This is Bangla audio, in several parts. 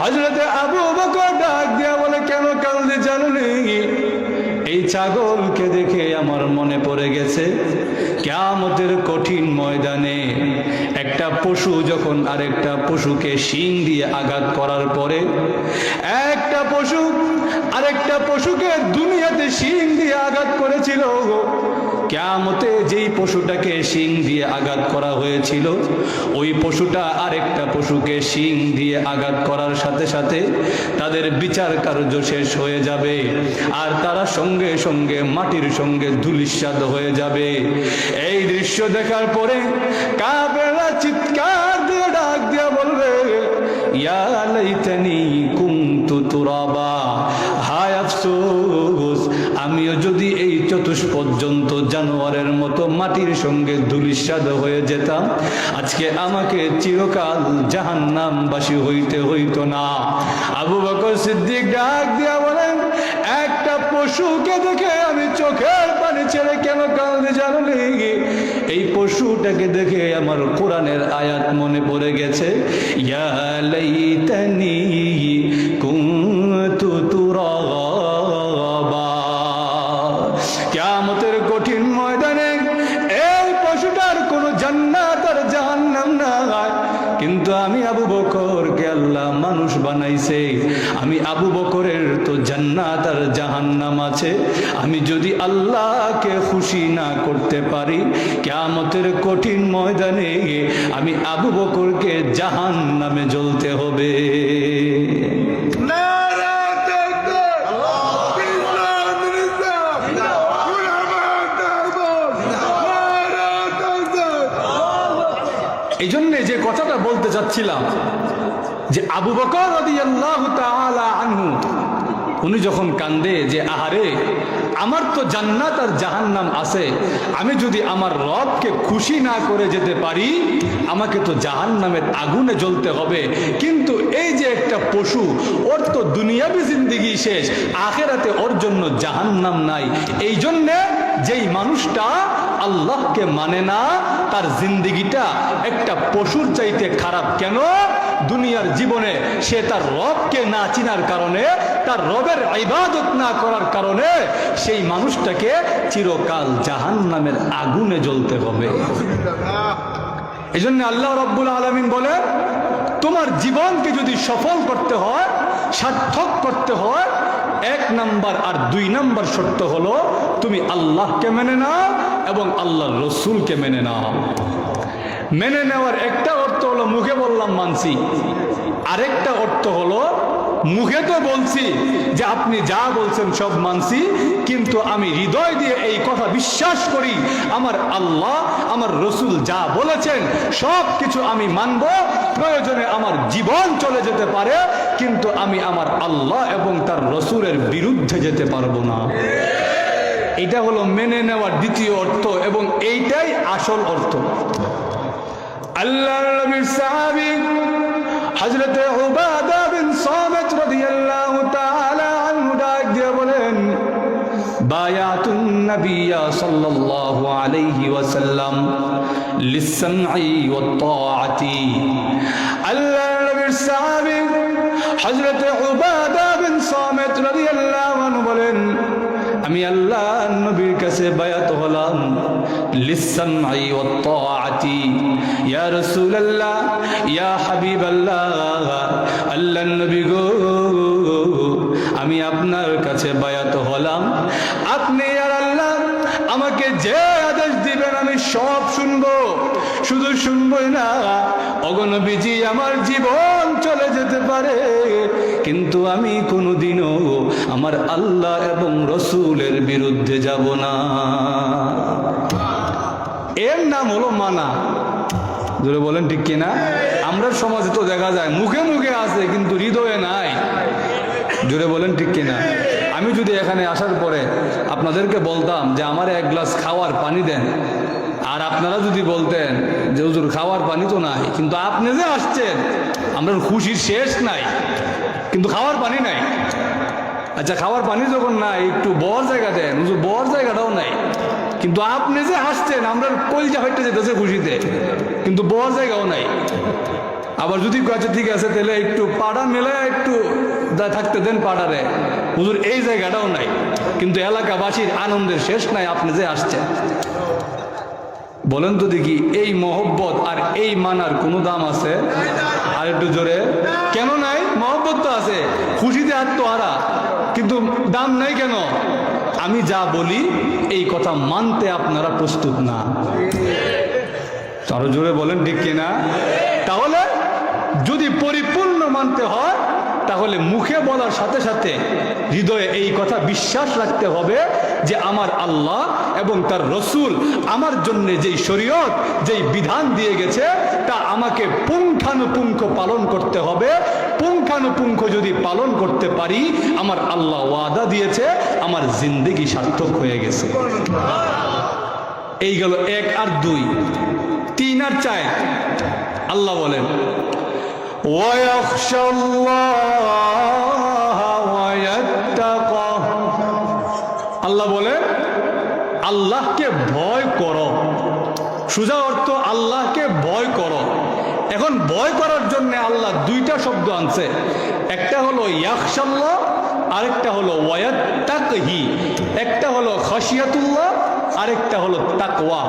হযরত আবু বকর ডাক দিয়া বলে, কেন কাঁদলি জানো নি? এই ছাগলকে দেখে আমার মনে পড়ে গেছে কিয়ামতের কঠিন ময়দানে একটা পশু যখন আরেকটা পশুকে শিং দিয়ে আঘাত করার পরে, একটা পশু আরেকটা পশুকে দুনিয়াতে শিং দিয়ে আঘাত করেছিল, কিয়ামতে যেই পশুটাকে শিং দিয়ে আঘাত করা হয়েছিল ওই পশুটা আরেকটা পশুকে শিং দিয়ে আঘাত করার সাথে সাথে তাদের বিচার কার্য শেষ হয়ে যাবে, আর তারা সঙ্গে সঙ্গে মাটির সঙ্গে ধূলিসাৎ হয়ে যাবে। এই দৃশ্য দেখার পরে কাফেররা চিৎকার দিয়ে ডাক দিয়া বলবে, ইয়া লাইতানি কুনতু তুরাবা, হায় আফসোস আমিও যদি এই চতুষ্পর্যন্ত জানোয়ারের মতো মাটির সঙ্গে ধূলিসাৎ হয়ে যেতাম, আজকে আমাকে চিরকাল জাহান্নামবাসী হইতে হইতো না। আবু বকর সিদ্দিক ডাক দিয়া বলেন, একটা পশুকে দেখে আমি চোখের পানি ছেড়ে কেন কাঁদতে জানো নি? এই পশুটাকে দেখে আমার কোরআনের আয়াত মনে পড়ে গেছে, ইয়া লাইতানি কুনতু তুরাবা। কিয়ামতের কঠিন ময়দানে এই পশুটার কোনো জান্নাত আর জাহান্নাম নাই, কিন্তু আমি আবু বকরকে আল্লাহ মানুষ বানাইছে, আমি আবু বকরের তো জান্নাত আর জাহান্নাম আছে। আমি যদি আল্লাহকে খুশি না করতে পারি, কিয়ামতের কঠিন ময়দানে আমি আবু বকরকে জাহান্নামে জ্বলতে হবে। এই জন্য যে কথাটা বলতে চাচ্ছিলাম যে আবু বকর রাদিয়াল্লাহু তাআলা আনহু উনি যখন কান্দে যে আহারে আমার তো জান্নাত আর জাহান্নাম আছে, আমি যদি আমার রবকে খুশি না করে যেতে পারি আমাকে তো জাহান্নামের আগুনে জ্বলতে হবে। কিন্তু এই যে একটা পশু, ওর তো দুনিয়াবি জিন্দেগি শেষ, আখিরাতে ওর জন্য জাহান্নাম নাই। এই জন্যে যেই মানুষটা আল্লাহকে মানে না তার জিন্দেগিটা একটা পশুর চাইতে খারাপ। কেন? দুনিয়ার জীবনে সে তার রবকে না চিনার কারণে, তার রবের ইবাদত না করার কারণে সেই মানুষটাকে চিরকাল জাহান্নামের আগুনে জ্বলতে হবে। এই জন্য আল্লাহ রাব্বুল আলামিন বলে, তোমার জীবনকে যদি সফল করতে হয়, সার্থক করতে হয়, 1 নাম্বার আর 2 নাম্বার শর্ত হলো তুমি আল্লাহকে মেনে নাও এবং আল্লাহর রসুলকে মেনে নাও। মেনে নেওয়ার একটা অর্থ হলো মুখে বললাম মানছি, আরেকটা অর্থ হলো মুখে তো বলছি যে আপনি যা বলছেন সব মানছি, কিন্তু আমি হৃদয় দিয়ে এই কথা বিশ্বাস করি আমার আল্লাহ আমার রসুল যা বলেছেন সব কিছু আমি মানব, প্রয়োজনে আমার জীবন চলে যেতে পারে, কিন্তু আমি আমার আল্লাহ এবং তার রসুলের বিরুদ্ধে যেতে পারবো না। এটা হলো মেনে নেওয়ার দ্বিতীয় অর্থ এবং এইটাই আসল অর্থ। আল্লাহর নবীর সাহাবী হযরত উবাদা বিন সামিত রাদিয়াল্লাহু তাআলা আনহু ডাক দিয়ে বলেন, বায়াতুন নবিয়্যা সাল্লাল্লাহু আলাইহি ওয়াসাল্লাম লিস-সামঈ ওয়াত-তাআতি। আল্লাহর নবীর সাহাবী হযরত উবাদা বিন সামিত রাদিয়াল্লাহু আনহু বলেন, আমি আল্লাহর নবীর কাছে বায়াত হলাম লিস-সামঈ ওয়াত-তাআতি। ইয়া রাসূলুল্লাহ, ইয়া হাবিবাল্লাহ, আল্লাহর নবী গো, আমি আপনার কাছে বায়াত হলাম, আপনি আর আল্লাহ আমাকে যে আদেশ দিবেন আমি সব শুনবো, শুধু শুনবই না, ওগো নবীজি আমার জীবন চলে যেতে পারে কিন্তু আমি কোনোদিনও আমার আল্লাহ এবং রসুলের বিরুদ্ধে যাব না। এর নাম হলো মানা। জোরে বলেন ঠিক কিনা? আমরা সমাজে তো দেখা যায় মুখে মুখে আছে কিন্তু হৃদয়ে নাই। জোরে বলেন ঠিক কিনা? আমি যদি এখানে আসার পরে আপনাদেরকে বলতাম যে আমার 1 গ্লাস খাওয়ার পানি দেন, আর আপনারা যদি বলতেন যে হুজুর খাওয়ার পানি তো নাই, কিন্তু আপনি যে আসছেন আমরা খুশির শেষ নাই, কিন্তু খাওয়ার পানি নাই। আচ্ছা খাওয়ার পানি যখন নাই একটু বর জায়গা দেন, হুজুর বর জায়গাটাও নাই, কিন্তু আপনি যে আসছেন আমরা কলজা হইতে যেতেছে খুশিতে, কিন্তু বর জায়গাও নাই। আবার যদি কাছে ঠিক আছে তাহলে একটু পাড়া মেলে একটু থাকতে দেন পাড়ারে, হুজুর এই জায়গাটাও নাই, কিন্তু এলাকাবাসীর আনন্দের শেষ নাই আপনি যে আসছেন। বলেন তো দেখি এই মহব্বত আর এই মানার কোনো দাম আছে? আর একটু জোরে, কেন নাই? মহব্বত তো আছে, খুশিতে আত্মহারা, কিন্তু দাম নাই কেন? আমি যা বলি এই কথা মানতে আপনারা প্রস্তুত না। আরো জোরে বলেন ঠিক কিনা? তাহলে যদি পরিপূর্ণ মানতে হয় তাহলে মুখে বলার সাথে সাথে হৃদয়ে এই কথা বিশ্বাস রাখতে হবে যে আমার আল্লাহ এবং তার রসুল আমার জন্য যেই শরীয়ত যেই বিধান দিয়ে গেছে তা আমাকে পুঙ্খানুপুঙ্খ পালন করতে হবে। পুঙ্খানুপুঙ্খ যদি পালন করতে পারি, আমার আল্লাহ ওয়াদা দিয়েছে আমার জিন্দেগি সার্থক হয়ে গেছে। এই গেল 1 আর 2, 3 আর 4। আল্লাহ বলেন আল্লাহ বলেন আল্লাহকে ভয় করো। সোজা অর্থ আল্লাহকে ভয় করো। এখন ভয় করার জন্য আল্লাহ 2টা শব্দ আনছে, একটা হলো ইয়াখশাল্লাহ, আরেকটা হলো ওয়ায়াত্তাকহি। একটা হলো খাশিয়াতুল্লাহ, আরেকটা হলো তাকওয়া।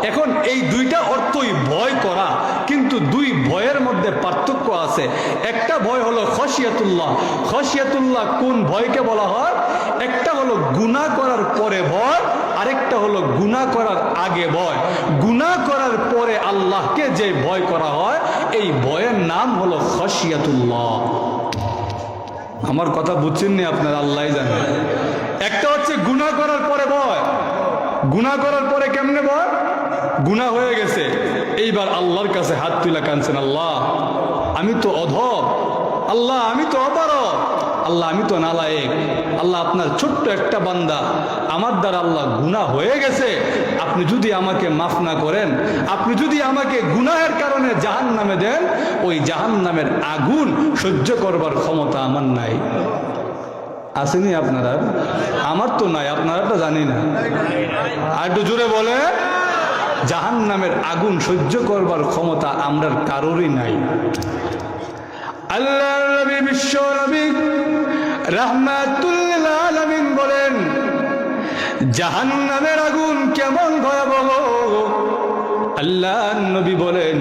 এখন এই 2টা অর্থই ভয় করা, কিন্তু 2 ভয়ের মধ্যে পার্থক্য আছে। একটা ভয় হলো খাশিয়াতুল্লাহ। খাশিয়াতুল্লাহ কোন ভয়কে বলা হয়? একটা হলো গুনাহ করার পরে ভয়, আরেকটা হলো গুনাহ করার আগে ভয়। গুনাহ করার পরে আল্লাহকে যে ভয় করা হয় এই ভয়ের নাম হলো খাশিয়াতুল্লাহ। আমার কথা বুঝছেন নি আপনারা? আল্লাহই জানে। একটা হচ্ছে গুনাহ করার পরে ভয়। গুনাহ করার পরে কেমনে ভয়? গুনাহ হয়ে গেছে, এইবার আল্লাহর কাছে হাত তুলে কাঁদছেন, আল্লাহ আমি তো অধম, আল্লাহ আমি তো অপারগ, আল্লাহ আমি তো নালায়েক, আল্লাহ আপনার ছোট্ট একটা বান্দা, আমার দ্বারা আল্লাহ গুনাহ হয়ে গেছে, আপনি যদি আমাকে মাফ না করেন, আপনি যদি আমাকে গুনাহের কারণে জাহান্নামে দেন, ওই জাহান্নামের আগুন সহ্য করবার ক্ষমতা আমার নাই। আসেনি আপনারা? আমার তো নাই, আপনারা তো জানি না। আর একটু জোরে বলে, জাহান্নামের আগুন সহ্য করবার ক্ষমতা আমরা কারোরই নাই। আল্লাহ নবী বিশ্ব নবী রাহমাতুল লিল আলামিন বলেন জাহান্নামের আগুন কেমন ভয়াবহ। আল্লাহ নবী বলেন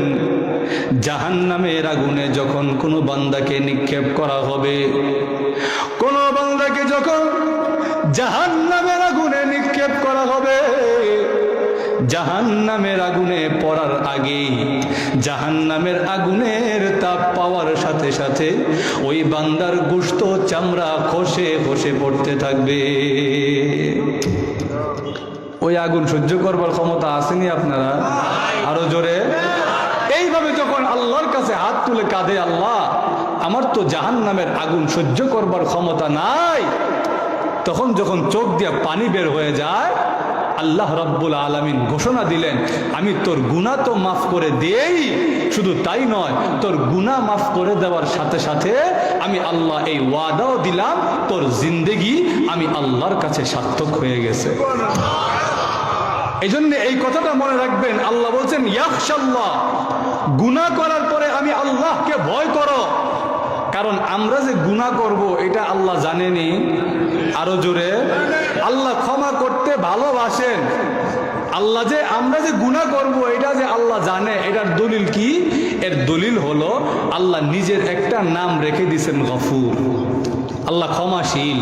জাহান্নামের আগুনে যখন কোনো বান্দাকে নিক্ষেপ করা হবে, কোন বান্দাকে যখন জাহান্নামের আগুনে নিক্ষেপ করা হবে, জাহান্নামের আগুনে পড়ার আগে জাহান্নামের আগুনের তাপ পাওয়ার সাথে সাথে ওই বান্দার গোশত চামড়া খসে খসে পড়তে থাকবে। ওই আগুন সহ্য করবার ক্ষমতা আসেনি আপনারা? আরো জোরে। এইভাবে যখন আল্লাহর কাছে হাত তুলে কাঁদে, আল্লাহ আমার তো জাহান্নামের আগুন সহ্য করবার ক্ষমতা নাই, তখন যখন চোখ দিয়ে পানি বের হয়ে যায়, আল্লাহ রাব্বুল আলামিন ঘোষণা দিলেন আমি তোর গুনাহ তো মাফ করে দেই, শুধু তাই নয়, তোর গুনাহ মাফ করে দেওয়ার সাথে সাথে আমি আল্লাহ এই ওয়াদাও দিলাম তোর জিন্দেগি আমি আল্লাহর কাছে সার্থক হয়ে গেছে। এই জন্য এই কথাটা মনে রাখবেন, আল্লাহ বলছেন ইয়াখশাল্লাহ, গুনাহ করার পরে আমি আল্লাহকে ভয় করো। কারণ আমরা যে গুনাহ করব এটা আল্লাহ জানেনি। আরো জোরে, আল্লাহ ক্ষমা করতে ভালোবাসেন। আল্লাহ যে আমরা যে গুনাহ করব এটা যে আল্লাহ জানে, এটার দলিল কি? এর দলিল হলো আল্লাহ নিজের একটা নাম রেখে দিয়েছেন গফুর। আল্লাহ ক্ষমাশীল,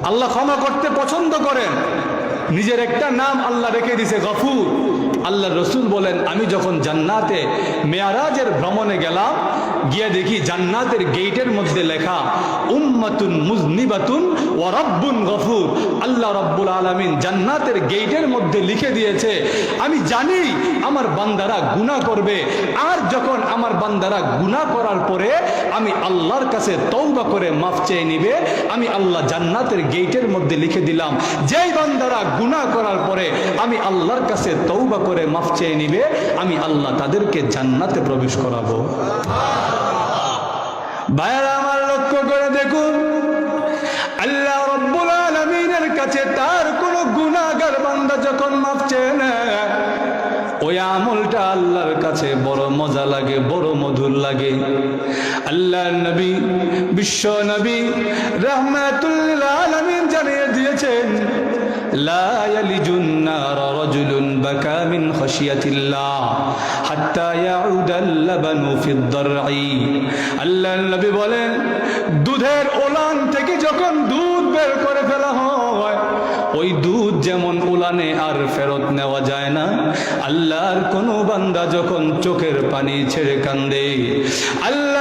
আল্লাহ ক্ষমা করতে পছন্দ করেন। নিজের একটা নাম আল্লাহ রেখে দিয়েছে গফুর। আল্লাহ রসুল বলেন আমি যখন জান্নাতে মেয়ারাজের ভ্রমণে গেলাম, গিয়ে দেখি জান্নাতের গেটের মধ্যে লেখা উম্মাতুন মুজনিবাতুন ওয়া রাব্বুন গফুর। আল্লাহ রাব্বুল আলামিন জান্নাতের গেটের মধ্যে লিখে দিয়েছে আমি জানি আমার বান্দারা গুনাহ করবে, আর যখন আমার বান্দারা গুনাহ করার পরে আমি আল্লাহর কাছে তওবা করে মাফ চেয়ে নিবে, আমি আল্লাহ জান্নাতের গেটের মধ্যে লিখে দিলাম যেই বান্দারা গুনাহ করার পরে আমি আল্লাহর কাছে তওবা করে মাফ চেয়ে নিবে, আমি আল্লাহ তাদেরকে জান্নাতে প্রবেশ করাবো। ভাইরা আমার লক্ষ্য করে দেখুন, আল্লাহ রাব্বুল আলামিনের কাছে তার কোন গুনাহগার বান্দা যখন মাফ চেয়ে নেয়, ওই আমলটা আল্লাহর কাছে কাছে বড় মজা লাগে, বড় মধুর লাগে। আল্লাহ নবী, বিশ্ব নবী রাহমাতুল লিল আলামিন জানিয়ে দিয়েছেন, লা ইয়ালিজুন নার রাজুলুন বাকা মিন খাশিয়াতিল্লাহ হাত্তা ইয়াউদাল লাবানু ফিদ দারঈ। আল্লাহ নবী বলেন, দুধের ওলান থেকে যখন দুধ বের করে ফেলা হয়, ওই দুধ যেমন উলানে আর ফেরত নেওয়া যায় না, আল্লাহর কোন বান্দা যখন চোখের পানি ছেড়ে কান্দে, আল্লাহ